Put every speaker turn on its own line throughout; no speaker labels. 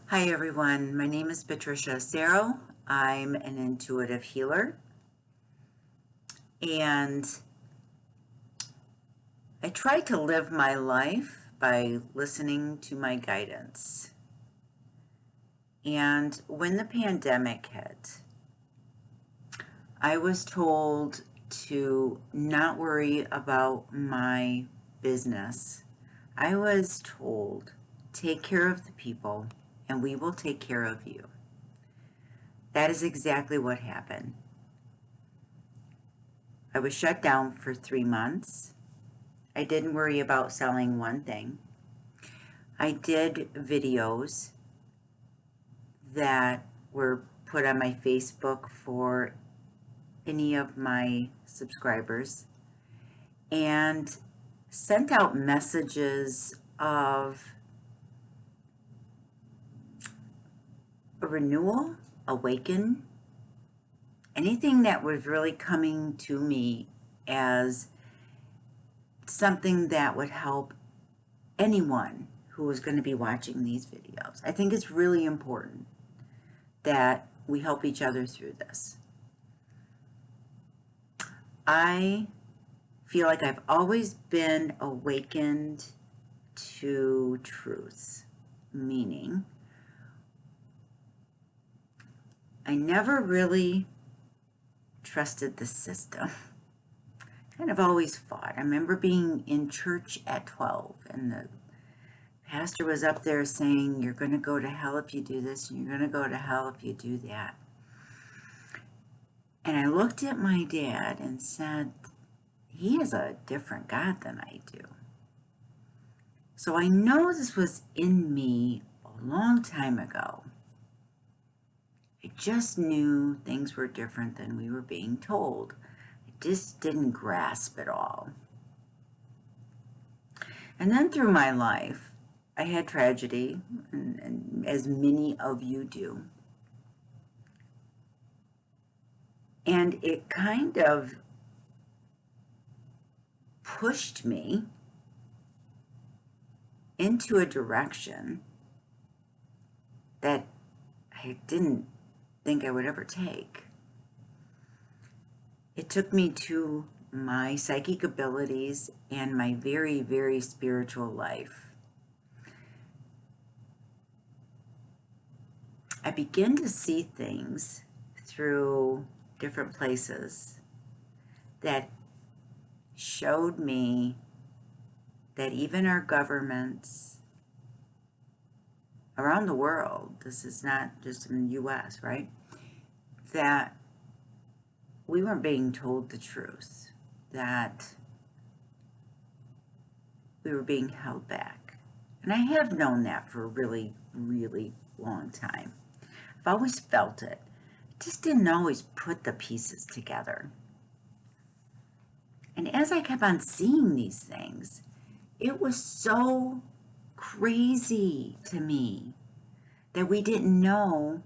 Hi everyone, my name is Patricia Sero. I'm an intuitive healer and I try to live my life by listening to my guidance. And when the pandemic hit, I was told to not worry about my business. I was told, take care of the people and we will take care of you. That is exactly what happened. I was shut down for 3 months. I didn't worry about selling one thing. I did videos that were put on my Facebook for any of my subscribers and sent out messages of a renewal, awaken, anything that was really coming to me as something that would help anyone who was going to be watching these videos. I think it's really important that we help each other through this. I feel like I've always been awakened to truths, meaning I never really trusted the system. Kind of always fought. I remember being in church at 12 and the pastor was up there saying, you're going to go to hell if you do this and you're going to go to hell if you do that. And I looked at my dad and said, he has a different God than I do. So I know this was in me a long time ago. I just knew things were different than we were being told. I just didn't grasp it all. And then through my life, I had tragedy, and as many of you do. And it kind of pushed me into a direction that I didn't think I would ever take. It took me to my psychic abilities and my very, very spiritual life. I began to see things through different places that showed me that even our governments around the world, this is not just in the US, right? That we weren't being told the truth, that we were being held back. And I have known that for a really, really long time. I've always felt it. Just didn't always put the pieces together. And as I kept on seeing these things, it was so crazy to me that we didn't know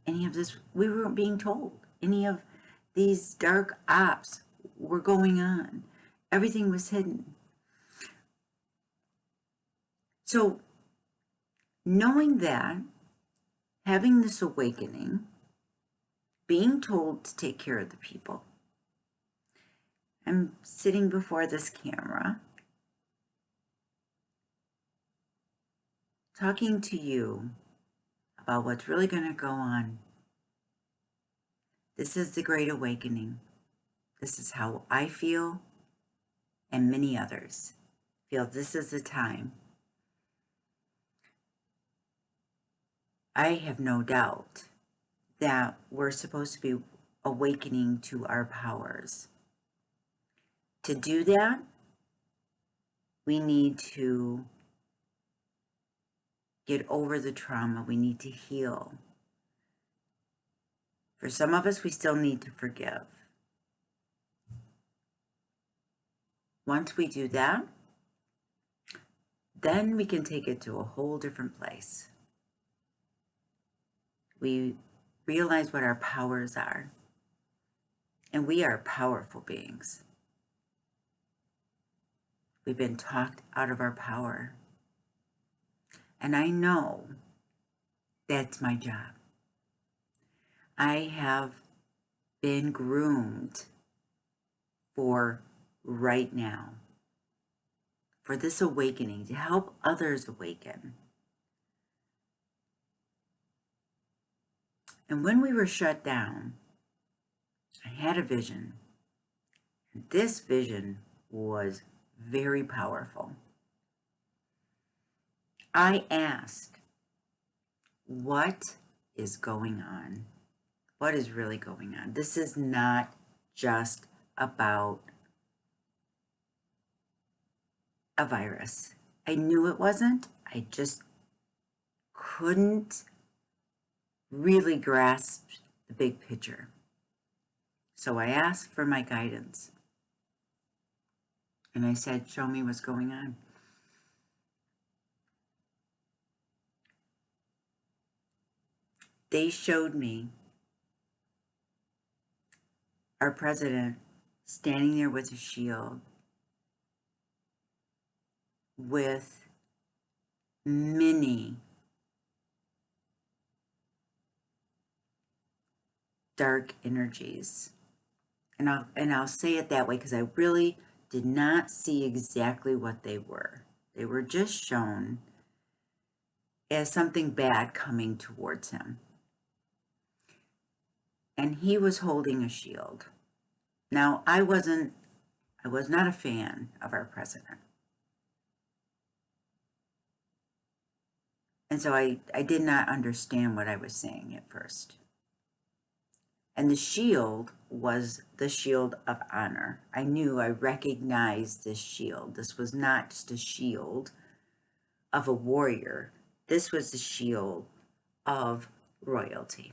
any of this. We weren't being told any of these dark ops were going on. Everything was hidden. So knowing that, having this awakening, being told to take care of the people, I'm sitting before this camera talking to you about what's really going to go on. This is the Great Awakening. This is how I feel, and many others feel this is the time. I have no doubt that we're supposed to be awakening to our powers. To do that, we need to get over the trauma. We need to heal. For some of us, we still need to forgive. Once we do that, then we can take it to a whole different place. We realize what our powers are, and we are powerful beings. We've been talked out of our power. And I know That's my job. I have been groomed for right now, for this awakening, to help others awaken. And when we were shut down, I had a vision. This vision was very powerful. I asked, what is going on? What is really going on? This is not just about a virus. I knew it wasn't. I just couldn't really grasp the big picture. So I asked for my guidance. And I said, show me what's going on. They showed me our president standing there with a shield with many dark energies. And I'll say it that way because I really did not see exactly what they were. They were just shown as something bad coming towards him. And he was holding a shield. Now, I was not a fan of our president. And so I did not understand what I was saying at first. And the shield was the shield of honor. I recognized this shield. This was not just a shield of a warrior. This was the shield of royalty.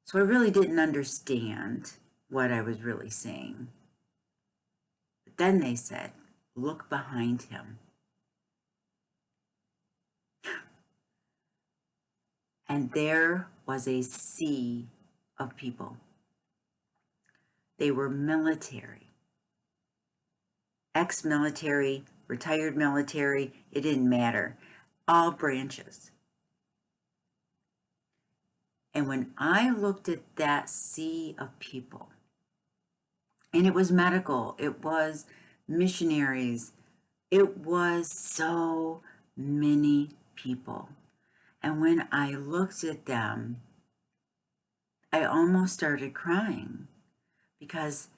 So I really didn't understand what I was really saying. But then they said, look behind him. And there was a sea of people. They were military, ex-military, retired military, it didn't matter, all branches. And when I looked at that sea of people, and it was medical, it was missionaries, it was so many people. And when I looked at them, I almost started crying because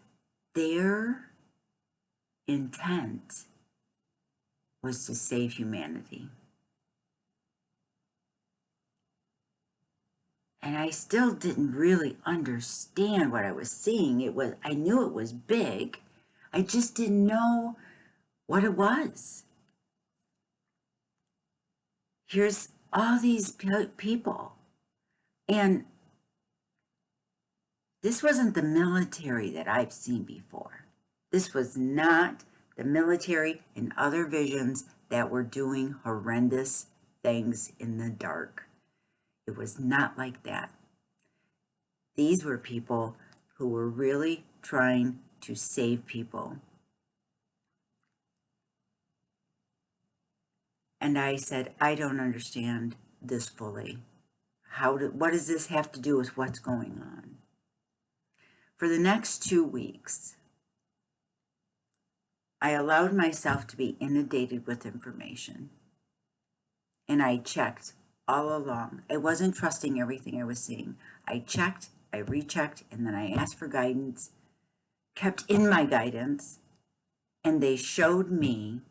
their intent was to save humanity. And I still didn't really understand what I was seeing. I knew it was big. I just didn't know what it was. Here's all these people. And this wasn't the military that I've seen before. This was not the military and other visions that were doing horrendous things in the dark. It was not like that. These were people who were really trying to save people. And I said, I don't understand this fully. What does this have to do with what's going on? For the next 2 weeks, I allowed myself to be inundated with information. And I checked all along. I wasn't trusting everything I was seeing. I checked, I rechecked, and then I asked for guidance, kept in my guidance, and they showed me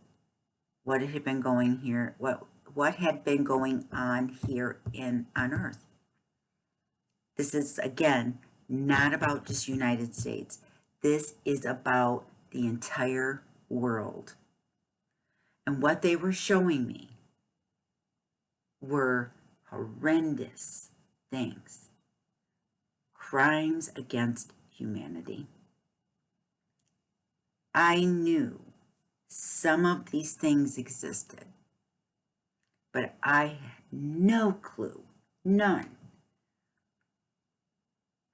what had been going here, what had been going on here on Earth. This is, again, not about just United States. This is about the entire world. And what they were showing me were horrendous things, crimes against humanity. I knew some of these things existed, but I had no clue, none,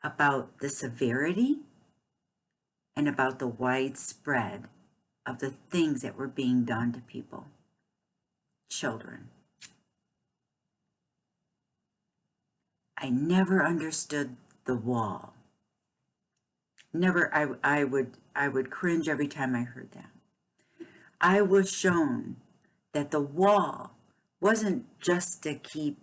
about the severity and about the widespread of the things that were being done to people, children. I never understood the wall. Never, I would cringe every time I heard that. I was shown that the wall wasn't just to keep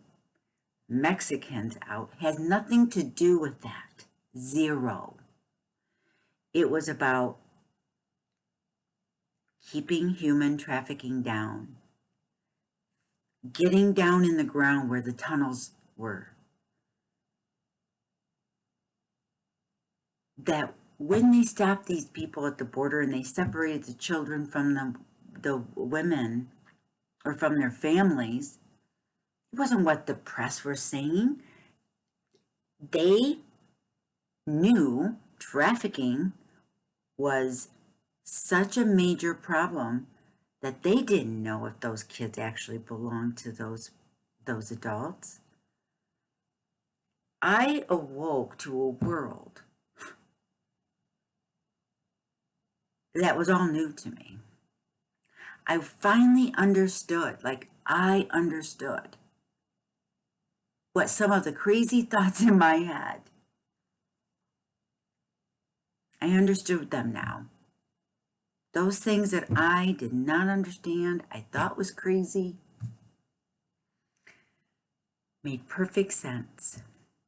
Mexicans out, has nothing to do with that. Zero. It was about keeping human trafficking down, getting down in the ground where the tunnels were. That when they stopped these people at the border and they separated the children from the women or from their families, it wasn't what the press were saying. They knew trafficking was such a major problem that they didn't know if those kids actually belonged to those adults. I awoke to a world that was all new to me. I finally understood, I understood what some of the crazy thoughts in my head, I understood them now. Those things that I did not understand, I thought was crazy, made perfect sense.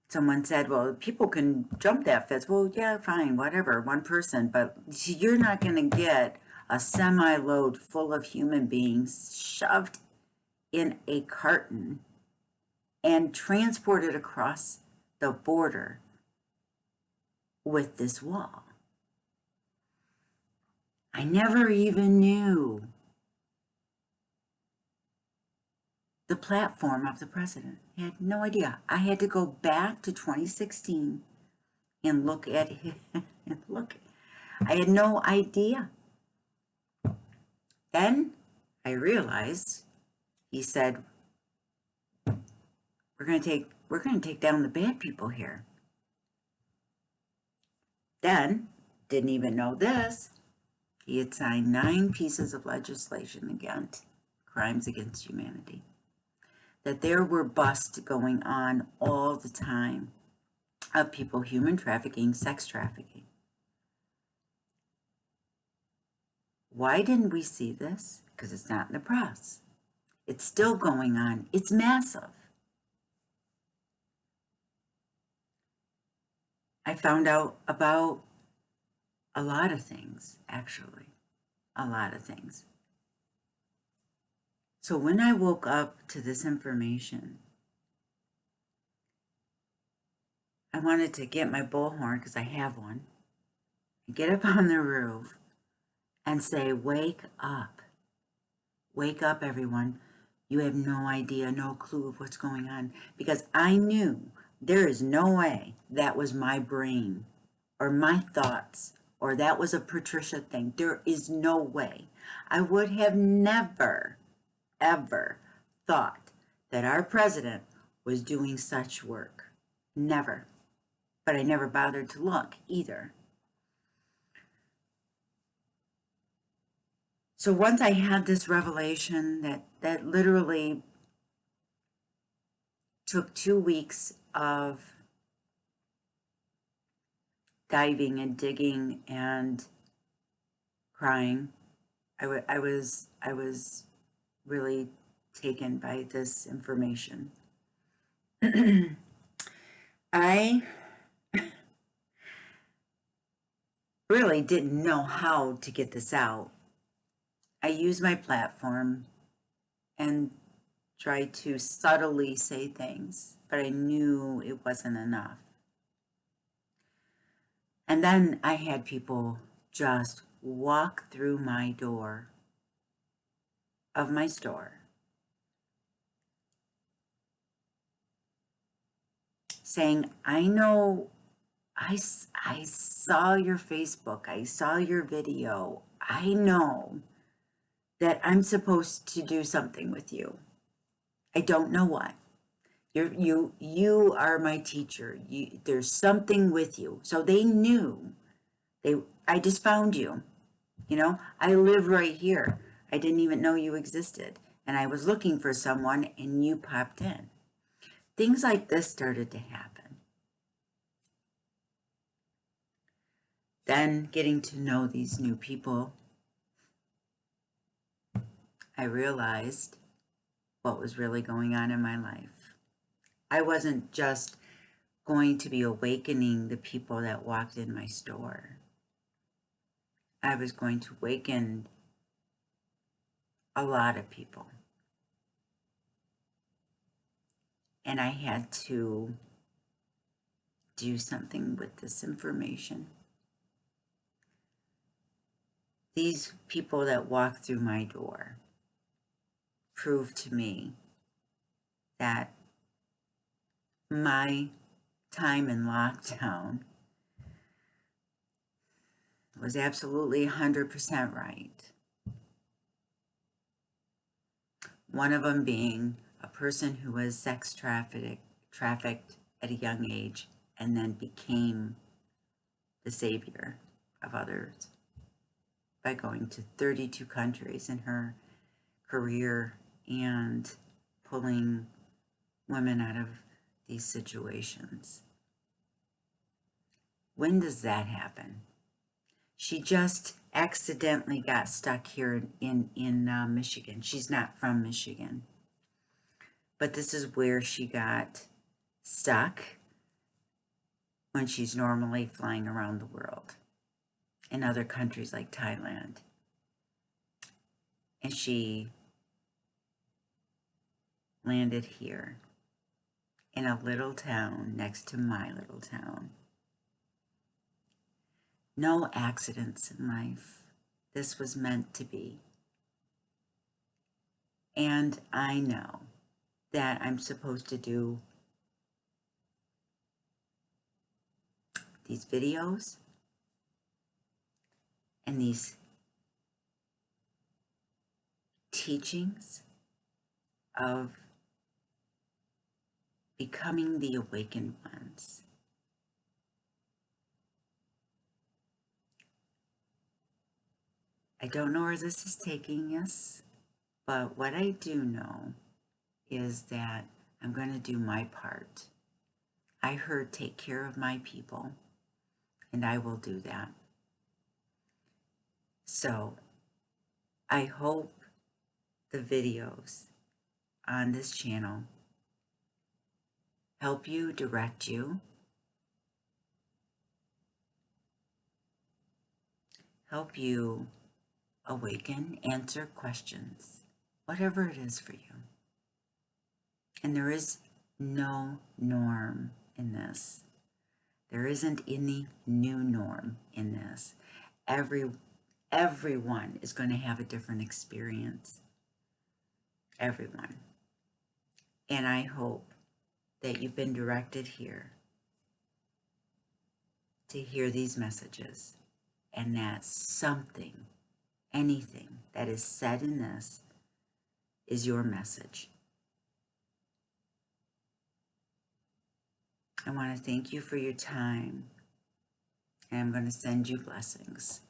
Someone said, well, people can jump that fence. Well, yeah, fine, whatever, one person, but you're not going to get a semi-load full of human beings shoved in a carton and transported across the border with this wall. I never even knew the platform of the president. I had no idea. I had to go back to 2016 and look at it. I had no idea. Then I realized he said, we're going to take down the bad people here. Then, didn't even know this, he had signed 9 pieces of legislation against crimes against humanity. That there were busts going on all the time of people human trafficking, sex trafficking. Why didn't we see this? Because it's not in the press. It's still going on. It's massive. I found out about a lot of things, actually. A lot of things. So when I woke up to this information, I wanted to get my bullhorn, because I have one, get up on the roof and say, wake up. Wake up, everyone. You have no idea, no clue of what's going on. Because I knew there is no way that was my brain or my thoughts or that was a Patricia thing. There is no way. I would have never, ever thought that our president was doing such work. Never. But I never bothered to look either. So once I had this revelation that literally took 2 weeks of diving and digging and crying, I was really taken by this information. I really didn't know how to get this out. I used my platform and tried to subtly say things, but I knew it wasn't enough. And then I had people just walk through my door of my store saying, I know, I saw your Facebook, I saw your video, I know that I'm supposed to do something with you. I don't know what. You are my teacher. There's something with you. So they knew. I just found you. I live right here. I didn't even know you existed. And I was looking for someone and you popped in. things like this started to happen. Then getting to know these new people, I realized what was really going on in my life. I wasn't just going to be awakening the people that walked in my store. I was going to awaken a lot of people. And I had to do something with this information. These people that walked through my door proved to me that my time in lockdown was absolutely 100% right. One of them being a person who was sex trafficked at a young age and then became the savior of others by going to 32 countries in her career and pulling women out of these situations. When does that happen? She just accidentally got stuck here in Michigan. She's not from Michigan. But this is where she got stuck when she's normally flying around the world in other countries like Thailand. And she landed here in a little town next to my little town. No accidents in life. This was meant to be. And I know that I'm supposed to do these videos and these teachings of becoming the awakened ones. I don't know where this is taking us, but what I do know is that I'm going to do my part. I heard take care of my people, and I will do that. So I hope the videos on this channel help you, direct you, help you awaken, answer questions, whatever it is for you. And there is no norm in this. There isn't any new norm in this. Everyone is going to have a different experience. Everyone. And I hope that you've been directed here to hear these messages, and that something, anything that is said in this is your message. I want to thank you for your time, and I'm going to send you blessings.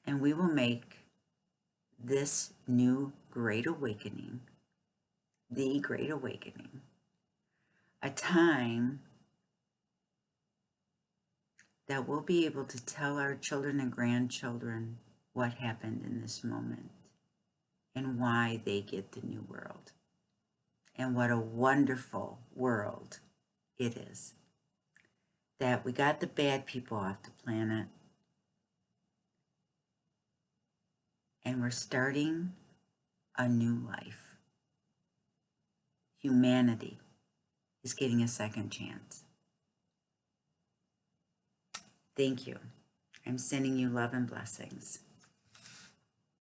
And we will make this new Great Awakening, the Great Awakening, a time that we'll be able to tell our children and grandchildren what happened in this moment and why they get the new world, and what a wonderful world it is. That we got the bad people off the planet, and we're starting a new life. Humanity is getting a second chance. Thank you. I'm sending you love and blessings.